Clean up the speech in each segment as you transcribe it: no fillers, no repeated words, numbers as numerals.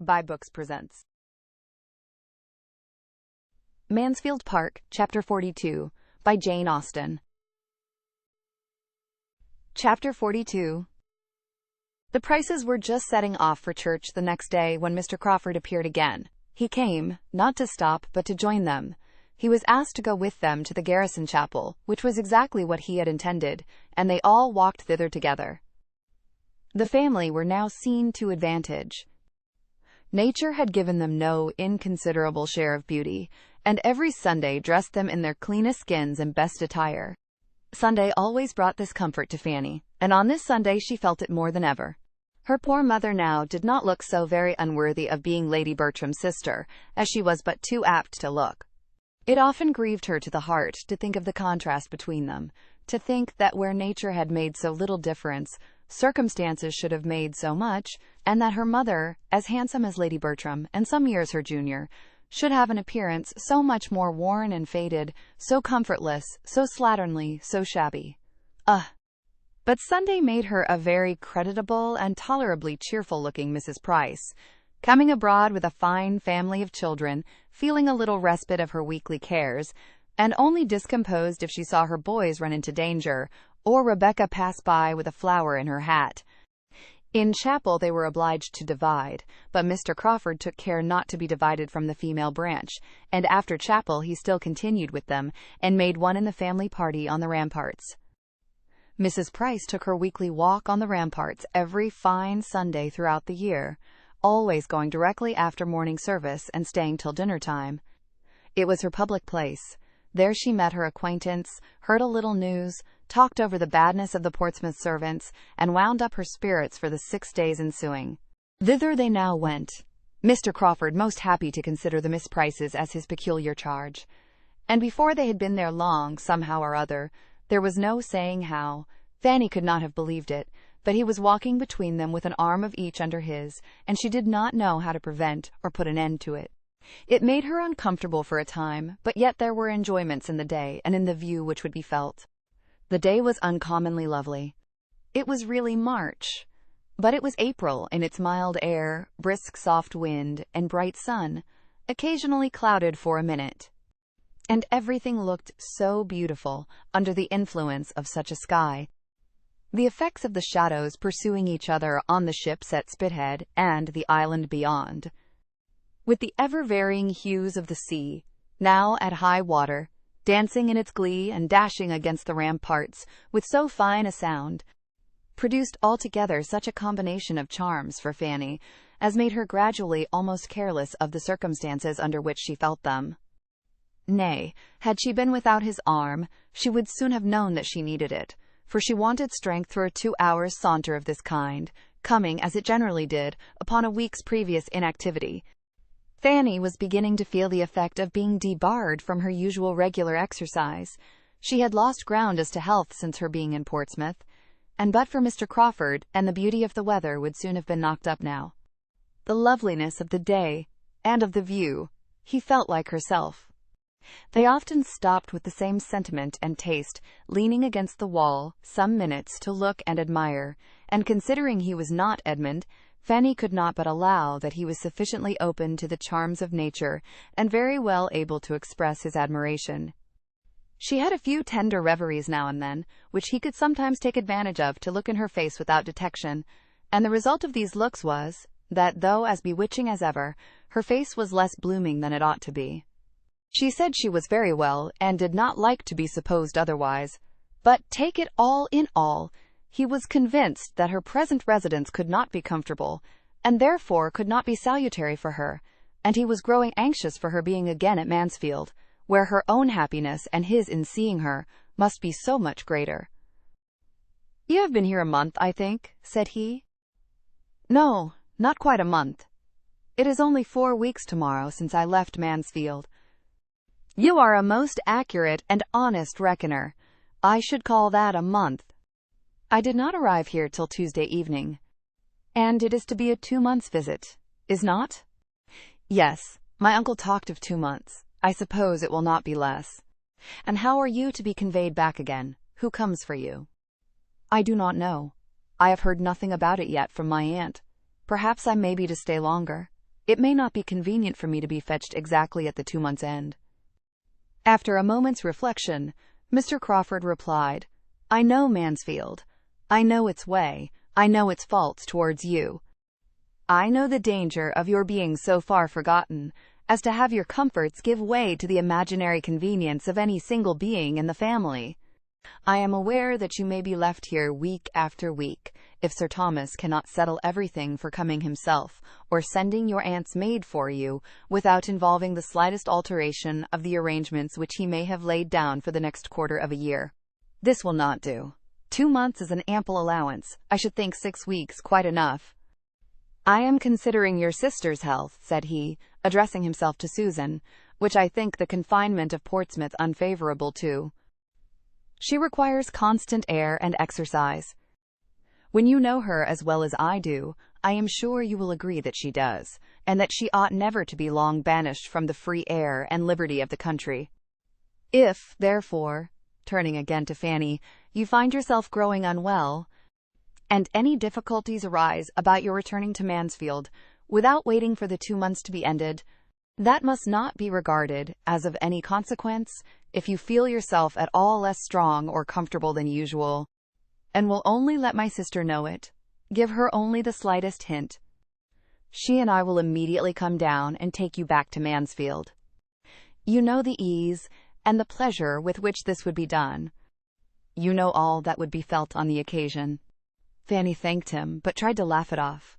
vibeBooks presents Mansfield Park, Chapter 42, by Jane Austen. Chapter 42. The Prices were just setting off for church the next day when Mr. Crawford appeared again. He came, not to stop, but to join them. He was asked to go with them to the garrison chapel, which was exactly what he had intended, and they all walked thither together. The family were now seen to advantage. Nature had given them no inconsiderable share of beauty, and every Sunday dressed them in their cleanest skins and best attire. Sunday always brought this comfort to Fanny, and on this Sunday she felt it more than ever. Her poor mother now did not look so very unworthy of being Lady Bertram's sister, as she was but too apt to look. It often grieved her to the heart to think of the contrast between them, to think that where nature had made so little difference, circumstances should have made so much, and that her mother, as handsome as Lady Bertram, and some years her junior, should have an appearance so much more worn and faded, so comfortless, so slatternly, so shabby. But Sunday made her a very creditable and tolerably cheerful-looking Mrs. Price, coming abroad with a fine family of children, feeling a little respite of her weekly cares, and only discomposed if she saw her boys run into danger, or Rebecca pass by with a flower in her hat. In chapel they were obliged to divide, but Mr. Crawford took care not to be divided from the female branch, and after chapel he still continued with them, and made one in the family party on the ramparts. Mrs. Price took her weekly walk on the ramparts every fine Sunday throughout the year, always going directly after morning service and staying till dinner time. It was her public place. There she met her acquaintance, heard a little news, talked over the badness of the Portsmouth servants, and wound up her spirits for the 6 days ensuing. Thither they now went, Mr. Crawford most happy to consider the Miss Prices as his peculiar charge. And before they had been there long, somehow or other, there was no saying how, Fanny could not have believed it, but he was walking between them with an arm of each under his, and she did not know how to prevent or put an end to it. It made her uncomfortable for a time, but yet there were enjoyments in the day and in the view which would be felt. The day was uncommonly lovely. It was really March, but it was April in its mild air, brisk soft wind, and bright sun, occasionally clouded for a minute. And everything looked so beautiful under the influence of such a sky. The effects of the shadows pursuing each other on the ships at Spithead and the island beyond, with the ever-varying hues of the sea, now at high water, dancing in its glee and dashing against the ramparts with so fine a sound, produced altogether such a combination of charms for Fanny as made her gradually almost careless of the circumstances under which she felt them. Nay, had she been without his arm, she would soon have known that she needed it, for she wanted strength for a 2 hours' saunter of this kind, coming, as it generally did, upon a week's previous inactivity. Fanny was beginning to feel the effect of being debarred from her usual regular exercise. She had lost ground as to health since her being in Portsmouth, and but for Mr. Crawford and the beauty of the weather would soon have been knocked up now. The loveliness of the day, and of the view, he felt like herself. They often stopped with the same sentiment and taste, leaning against the wall, some minutes to look and admire, and considering he was not Edmund, Fanny could not but allow that he was sufficiently open to the charms of nature, and very well able to express his admiration. She had a few tender reveries now and then, which he could sometimes take advantage of to look in her face without detection, and the result of these looks was, that though as bewitching as ever, her face was less blooming than it ought to be. She said she was very well, and did not like to be supposed otherwise, but take it all in all, he was convinced that her present residence could not be comfortable, and therefore could not be salutary for her, and he was growing anxious for her being again at Mansfield, where her own happiness and his in seeing her must be so much greater. "You have been here a month, I think," said he. "No, not quite a month. It is only 4 weeks tomorrow since I left Mansfield." "You are a most accurate and honest reckoner. I should call that a month. I did not arrive here till Tuesday evening. And it is to be a 2 months' visit, is not?" "Yes, my uncle talked of 2 months. I suppose it will not be less." "And how are you to be conveyed back again? Who comes for you?" "I do not know. I have heard nothing about it yet from my aunt. Perhaps I may be to stay longer." It may not be convenient for me to be fetched exactly at the 2 months' end." After a moment's reflection, Mr. Crawford replied, "I know Mansfield. I know its way. I know its faults towards you. I know the danger of your being so far forgotten as to have your comforts give way to the imaginary convenience of any single being in the family. I am aware that you may be left here week after week, if Sir Thomas cannot settle everything for coming himself, or sending your aunt's maid for you, without involving the slightest alteration of the arrangements which he may have laid down for the next quarter of a year. This will not do. 2 months is an ample allowance. I should think 6 weeks quite enough. I am considering your sister's health," said he, addressing himself to Susan, "which I think the confinement of Portsmouth unfavourable to. She requires constant air and exercise. When you know her as well as I do, I am sure you will agree that she does, and that she ought never to be long banished from the free air and liberty of the country. If, therefore," turning again to Fanny, "you find yourself growing unwell, and any difficulties arise about your returning to Mansfield, without waiting for the 2 months to be ended, that must not be regarded as of any consequence. If you feel yourself at all less strong or comfortable than usual, and will only let my sister know it, give her only the slightest hint. She and I will immediately come down and take you back to Mansfield. You know the ease and the pleasure with which this would be done. You know all that would be felt on the occasion." Fanny thanked him, but tried to laugh it off.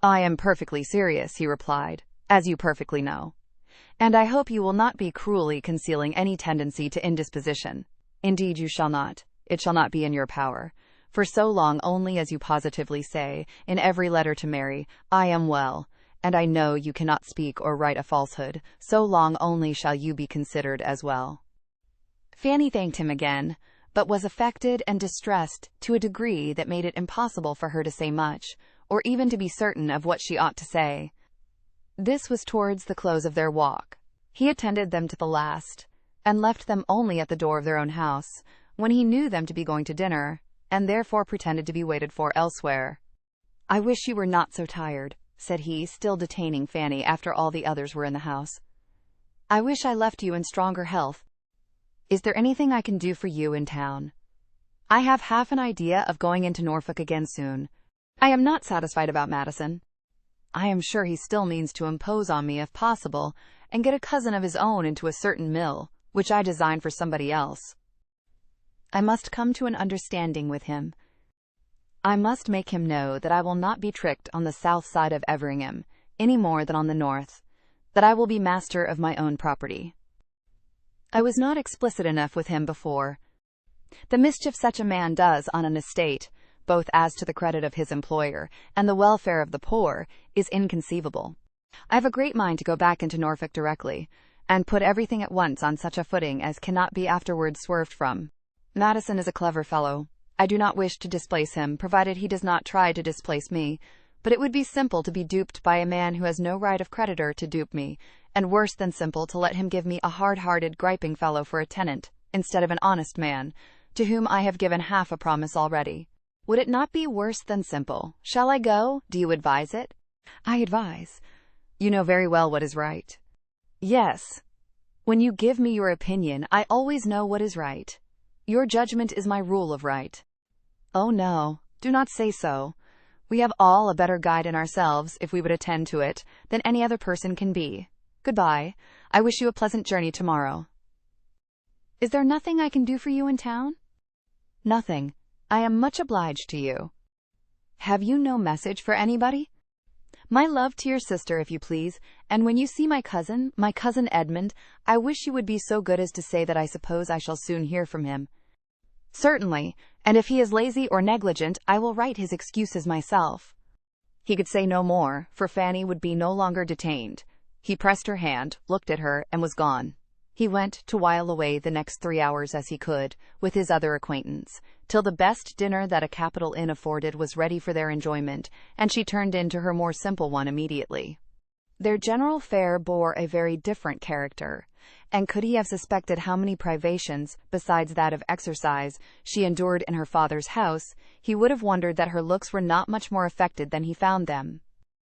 "I am perfectly serious," he replied, "as you perfectly know. And I hope you will not be cruelly concealing any tendency to indisposition. Indeed you shall not. It shall not be in your power. For so long only as you positively say, in every letter to Mary, 'I am well,' and I know you cannot speak or write a falsehood, so long only shall you be considered as well." Fanny thanked him again, but was affected and distressed to a degree that made it impossible for her to say much, or even to be certain of what she ought to say. This was towards the close of their walk. He attended them to the last, and left them only at the door of their own house, when he knew them to be going to dinner, and therefore pretended to be waited for elsewhere. "I wish you were not so tired," said he, still detaining Fanny after all the others were in the house. "I wish I left you in stronger health. Is there anything I can do for you in town? I have half an idea of going into Norfolk again soon. I am not satisfied about Madison. I am sure he still means to impose on me if possible, and get a cousin of his own into a certain mill, which I design for somebody else. I must come to an understanding with him. I must make him know that I will not be tricked on the south side of Everingham, any more than on the north, that I will be master of my own property. I was not explicit enough with him before. The mischief such a man does on an estate, both as to the credit of his employer and the welfare of the poor, is inconceivable. I have a great mind to go back into Norfolk directly, and put everything at once on such a footing as cannot be afterwards swerved from. Madison is a clever fellow. I do not wish to displace him, provided he does not try to displace me, but it would be simple to be duped by a man who has no right of creditor to dupe me, and worse than simple to let him give me a hard-hearted, griping fellow for a tenant, instead of an honest man, to whom I have given half a promise already. Would it not be worse than simple? Shall I go? Do you advise it?" "I advise. You know very well what is right." "Yes. When you give me your opinion, I always know what is right. Your judgment is my rule of right." "Oh, no, do not say so. We have all a better guide in ourselves, if we would attend to it, than any other person can be. Goodbye. I wish you a pleasant journey tomorrow." "Is there nothing I can do for you in town?" "Nothing. I am much obliged to you." "Have you no message for anybody?" "My love to your sister, if you please, and when you see my cousin Edmund, I wish you would be so good as to say that I suppose I shall soon hear from him." "Certainly, and if he is lazy or negligent, I will write his excuses myself." He could say no more, for Fanny would be no longer detained. He pressed her hand, looked at her, and was gone. He went to while away the next 3 hours as he could, with his other acquaintance, till the best dinner that a capital inn afforded was ready for their enjoyment, and she turned in to her more simple one immediately. Their general fare bore a very different character, and could he have suspected how many privations, besides that of exercise, she endured in her father's house, he would have wondered that her looks were not much more affected than he found them.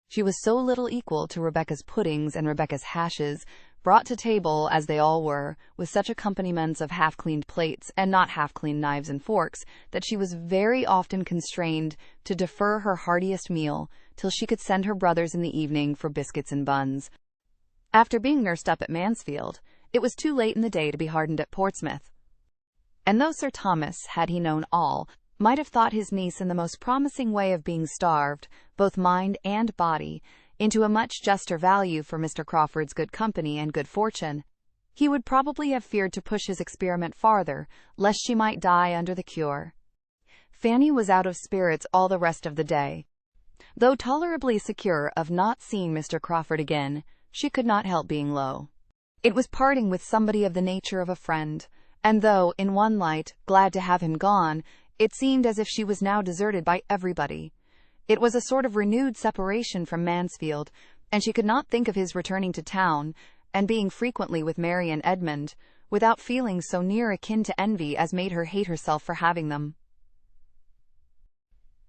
She was so little equal to Rebecca's puddings and Rebecca's hashes, brought to table as they all were, with such accompaniments of half-cleaned plates and not half-cleaned knives and forks, that she was very often constrained to defer her heartiest meal till she could send her brothers in the evening for biscuits and buns. After being nursed up at Mansfield, it was too late in the day to be hardened at Portsmouth. And though Sir Thomas, had he known all, might have thought his niece in the most promising way of being starved, both mind and body, into a much juster value for Mr. Crawford's good company and good fortune, he would probably have feared to push his experiment farther, lest she might die under the cure. Fanny was out of spirits all the rest of the day. Though tolerably secure of not seeing Mr. Crawford again, she could not help being low. It was parting with somebody of the nature of a friend, and though, in one light, glad to have him gone, it seemed as if she was now deserted by everybody. It was a sort of renewed separation from Mansfield, and she could not think of his returning to town, and being frequently with Mary and Edmund, without feelings so near akin to envy as made her hate herself for having them.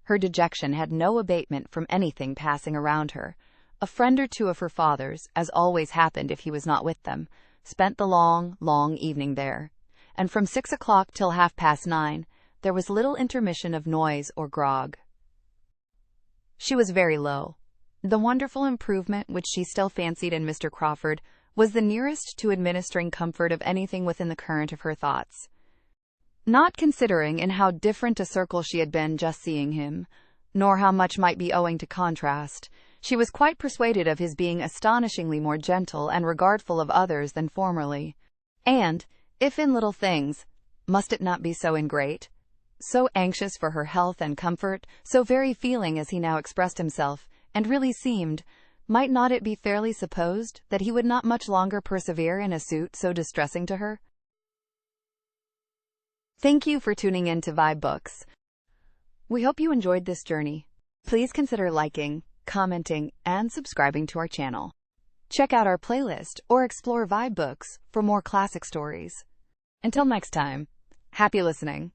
Her dejection had no abatement from anything passing around her. A friend or two of her father's, as always happened if he was not with them, spent the long, long evening there, and from 6 o'clock till 9:30, there was little intermission of noise or grog. She was very low. The wonderful improvement which she still fancied in Mr. Crawford was the nearest to administering comfort of anything within the current of her thoughts. Not considering in how different a circle she had been just seeing him, nor how much might be owing to contrast, she was quite persuaded of his being astonishingly more gentle and regardful of others than formerly. And, if in little things, must it not be so in great? So anxious for her health and comfort, so very feeling as he now expressed himself, and really seemed, might not it be fairly supposed that he would not much longer persevere in a suit so distressing to her? Thank you for tuning in to vibeBooks. We hope you enjoyed this journey. Please consider liking, commenting, and subscribing to our channel. Check out our playlist or explore vibeBooks for more classic stories. Until next time, happy listening.